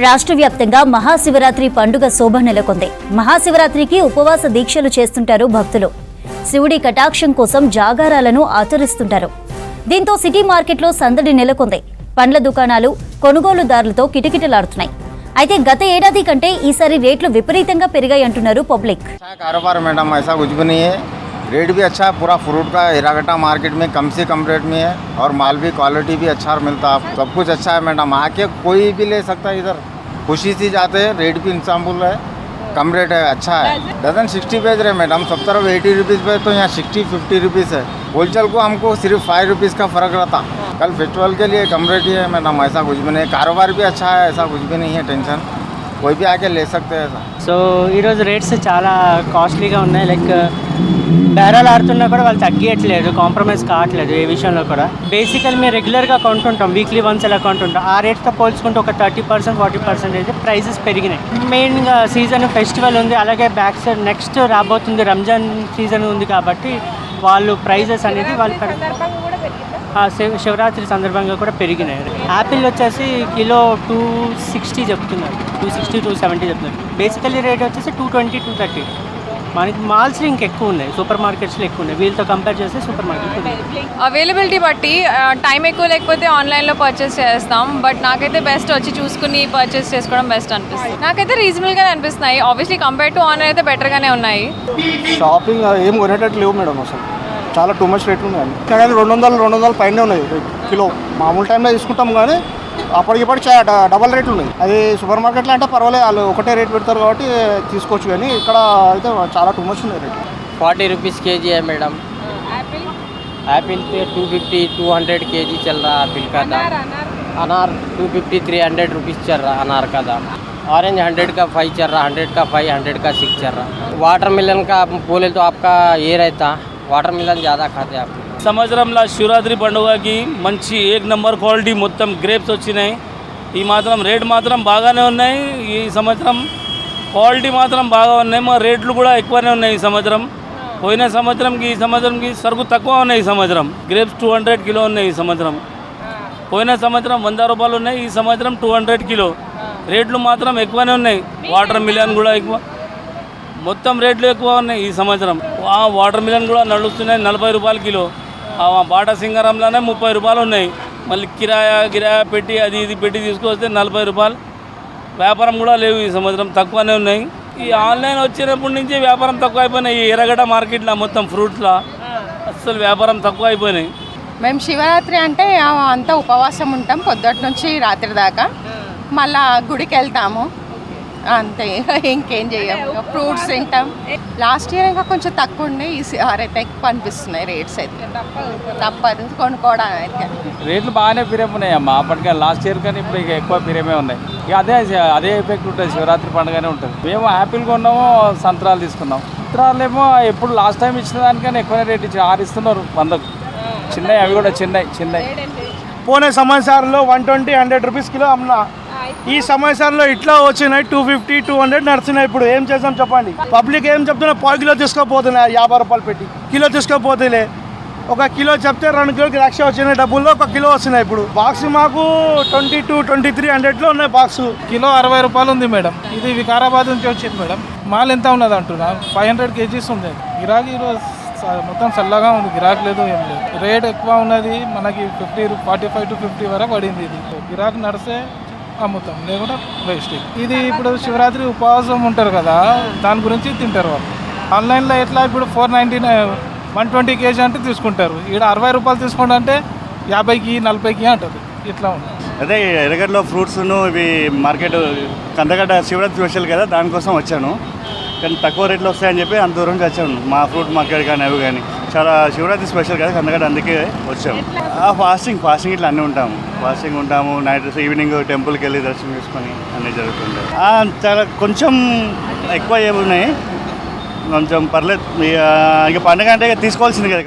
రాష్ట్ర వ్యాప్తంగా మహాశివరాత్రి పండుగ శోభ నెలకొంది. మహాశివరాత్రికి ఉపవాస దీక్షలు చేస్తుంటారు భక్తులు. శివుడి కటాక్షం కోసం జాగారాలను ఆచరిస్తుంటారు. దీంతో సిటీ మార్కెట్లో సందడి నెలకొంది. పండ్ల దుకాణాలు కొనుగోలుదారులతో కిటకిటలాడుతున్నాయి. అయితే గత ఏడాది కంటే ఈసారి రేట్లు విపరీతంగా పెరిగాయి అంటున్నారు పబ్లిక్. रेट भी अच्छा है, पूरा फ्रूट का हिरागट्टा मार्केट में कम से कम रेट में है और माल भी क्वालिटी भी अच्छा मिलता है. सब कुछ अच्छा है मैडम, आके कोई भी ले सकता है. इधर खुशी से जाते हैं, रेट भी इंसानफुल है, कम रेट है, अच्छा है. डजन 60 बेच रहे मैडम, सब तरफ 80 रुपीज़ पे, तो यहाँ 60-50 रुपीज़ है. होलसेल को हमको सिर्फ 5 रुपीज़ का फ़र्क रहता. कल फेस्टिवल के लिए कम रेट ही है मैडम, ऐसा कुछ भी नहीं. कारोबार भी अच्छा है, ऐसा कुछ भी नहीं है टेंशन, कोई भी आके ले सकते हैं. సో ఈరోజు రేట్స్ చాలా కాస్ట్లీగా ఉన్నాయి. లైక్ బేరాలు ఆడుతున్నా కూడా వాళ్ళు తగ్గియట్లేదు, కాంప్రమైజ్ కావట్లేదు ఏ విషయంలో కూడా. బేసికల్ మేము రెగ్యులర్గా కొంటుంటాం, వీక్లీ వన్స్ ఎలా కొంటుంటాం. ఆ రేట్తో పోల్చుకుంటే ఒక 30%-40% అయితే ప్రైజెస్ పెరిగినాయి. మెయిన్గా సీజన్ ఫెస్టివల్ ఉంది, అలాగే బ్యాక్ సైడ్ నెక్స్ట్ రాబోతుంది రంజాన్ సీజన్ ఉంది కాబట్టి వాళ్ళు ప్రైజెస్ అనేది వాళ్ళు శివరాత్రి సందర్భంగా కూడా పెరిగినాయి. యాపిల్ వచ్చేసి కిలో 260 చెప్తున్నారు, 260-270 చెప్తున్నారు. బేసికల్లీ రేట్ వచ్చేసి 220-230. మనకి మాల్స్లో ఇంకెక్కువ ఉన్నాయి, సూపర్ మార్కెట్స్లో ఎక్కువ ఉన్నాయి. వీళ్ళతో కంపేర్ చేస్తే సూపర్ మార్కెట్ అవైలబిలిటీ బట్టి టైం ఎక్కువ లేకపోతే ఆన్లైన్లో పర్చేస్ చేస్తాం. బట్ నాకైతే బెస్ట్ వచ్చి చూసుకుని పర్చేస్ చేసుకోవడం బెస్ట్ అనిపిస్తుంది. నాకైతే రీజనబుల్గానే అనిపిస్తున్నాయి. ఆబ్వియస్లీ కంపేర్ టు ఆన్లైన్ అయితే బెటర్గానే ఉన్నాయి. షాపింగ్ ఏం కొనేటట్టు లేవు మేడం, అసలు చాలా టూ మచ్ రేట్లు ఉన్నాయి. కానీ 200 పైనే ఉన్నాయి కిలో. మామూలు టైంలో తీసుకుంటాం కానీ అప్పటికిప్పటికి డబల్ రేట్లు ఉన్నాయి. అది సూపర్ మార్కెట్లో అంటే పర్వాలేదు, వాళ్ళు ఒకటే రేట్ పెడతారు కాబట్టి తీసుకోవచ్చు. కానీ ఇక్కడ అయితే చాలా టూ మచ్ ఉన్నాయి రేట్. 40 रुपीज़ केजी है मैडम. एप्पल पे 250-200 केजी चल रहा है एप्पल का दाम. अनार 250-300 रुपीज़ चल रहा अनार का दाम. ऑरेंज 100 का 5 चल रहा, 100 का 5, 100 का 6 चल रहा. वाटरमेलन का बोले तो आपका ये रहता, वाटरमेलन ज़्यादा खाते आप. సంవత్సరంలో శివరాత్రి పండుగకి మంచి 1 నంబర్ క్వాలిటీ మొత్తం గ్రేప్స్ వచ్చినాయి. ఈ మాత్రం రేట్ మాత్రం బాగానే ఉన్నాయి. ఈ సంవత్సరం క్వాలిటీ మాత్రం బాగా ఉన్నాయి. మా రేట్లు కూడా ఎక్కువనే ఉన్నాయి ఈ సంవత్సరం. పోయిన సంవత్సరంకి ఈ సంవత్సరంకి సరుకు తక్కువ ఉన్నాయి. ఈ సంవత్సరం గ్రేప్స్ 200 కిలో ఉన్నాయి. ఈ సంవత్సరం పోయిన సంవత్సరం 100 రూపాయలు ఉన్నాయి, ఈ సంవత్సరం 200 కిలో. రేట్లు మాత్రం ఎక్కువనే ఉన్నాయి. వాటర్ మిలన్ కూడా ఎక్కువ, మొత్తం రేట్లు ఎక్కువ ఉన్నాయి ఈ సంవత్సరం. వాటర్ మిలన్ కూడా నడుస్తున్నాయి 40 రూపాయలు కిలో. బాటా సింగారంలోనే 30 రూపాయలు ఉన్నాయి. మళ్ళీ కిరాయా పెట్టి అది ఇది పెట్టి తీసుకొస్తే 40 రూపాయలు. వ్యాపారం కూడా లేవు ఈ సంవత్సరం, తక్కువనే ఉన్నాయి. ఈ ఆన్లైన్ వచ్చినప్పటి నుంచి వ్యాపారం తక్కువ అయిపోయినాయి. ఈ ఎర్రగడ్డ మార్కెట్లో మొత్తం ఫ్రూట్స్లో అస్సలు వ్యాపారం తక్కువ అయిపోయినాయి. మేము శివరాత్రి అంటే అంతా ఉపవాసం ఉంటాం పొద్దుటి నుంచి రాత్రి దాకా. మళ్ళా గుడికి వెళ్తాము, అంతే, ఇంకేం చేయము. ఫ్రూట్స్ తింటాం. లాస్ట్ ఇయర్ ఇంకా కొంచెం తక్కువ ఉండే, ఈసారి అయితే ఎక్కువ అనిపిస్తున్నాయి రేట్స్. అయితే తప్పదు కొనుక్కోవడం. అయితే రేట్లు బాగానే పిరేమున్నాయి అమ్మ. అప్పటికే లాస్ట్ ఇయర్ కానీ ఇప్పుడు ఇక ఎక్కువ పిరేమే ఉన్నాయి. ఇక అదే ఎఫెక్ట్ ఉంటుంది, శివరాత్రి పండుగనే ఉంటుంది. మేము యాపిల్ కొన్నాము, సంత్రాలు తీసుకున్నాం. సంత్రాలు ఏమో ఎప్పుడు లాస్ట్ టైం ఇచ్చిన దానికన్నా ఎక్కువ రేట్ ఇచ్చి 6 ఇస్తున్నారు 100కు. చిన్నవి, అవి కూడా చిన్నవి. పోనే సంవత్సరంలో 120-100 రూపీస్ కిలో అమ్మినా. ఈ సంవత్సరంలో ఇట్లా వచ్చినాయి 250-200 నడుస్తున్నాయి. ఇప్పుడు ఏం చేస్తాం చెప్పండి? పబ్లిక్ ఏం చెప్తున్నా, 1/4 కిలో తీసుకోపోతున్నాయి 50 రూపాయలు పెట్టి. కిలో తీసుకోపోతేలే, 1 కిలో చెప్తే 2 కిలోకి 1,00,000 వచ్చినాయి డబ్బుల్లో 1 కిలో వస్తున్నాయి. ఇప్పుడు బాక్స్ మాకు 22-2300లో ఉన్నాయి బాక్స్. కిలో 60 రూపాయలు ఉంది మేడం. ఇది వికారాబాద్ నుంచి వచ్చింది మేడం. మాల్ ఎంత ఉన్నది అంటున్నా, 500 కేజీస్ ఉంది. గిరాకీ మొత్తం చల్లగా ఉంది, గిరాకీ లేదు, ఏం లేదు. రేట్ ఎక్కువ ఉన్నది మనకి 45-50 వరకు పడింది. ఇది గిరాకీ నడిస్తే అమ్ముతాం, లేకుంటే వేస్ట్. ఇది ఇప్పుడు శివరాత్రి ఉపవాసం ఉంటారు కదా, దాని గురించి తింటారు వాళ్ళు. ఆన్లైన్లో ఎట్లా ఇప్పుడు 499 120 కేజీ అంటే తీసుకుంటారు. ఇక్కడ 60 రూపాయలు తీసుకుంటా అంటే 50కి 40కి అంటారు. ఇట్లా ఉంది. అదే ఎర్రగడ్డలో ఫ్రూట్స్ను ఇవి మార్కెట్ కందగడ్డ శివరాత్రి స్పెషల్ కదా, దానికోసం వచ్చాను. కానీ తక్కువ రేట్లో వస్తాయని చెప్పి అంత దూరం నుంచి వచ్చాను. మా ఫ్రూట్ మార్కెట్ కానీ అవి కానీ చాలా శివరాత్రి స్పెషల్ కదా కందగడ్డ, అందుకే వచ్చాము. ఫాస్టింగ్ ఇట్లా అన్నీ ఉంటాము. ఫాస్టింగ్ ఉంటాము. నైట్ ఈవినింగ్ టెంపుల్కి వెళ్ళి దర్శనం చేసుకొని అన్నీ జరుగుతుంటాయి. చాలా కొంచెం ఎక్కువ ఏమున్నాయి, కొంచెం పర్లేదు. ఇక పండుగ అంటే తీసుకోవాల్సింది కదా.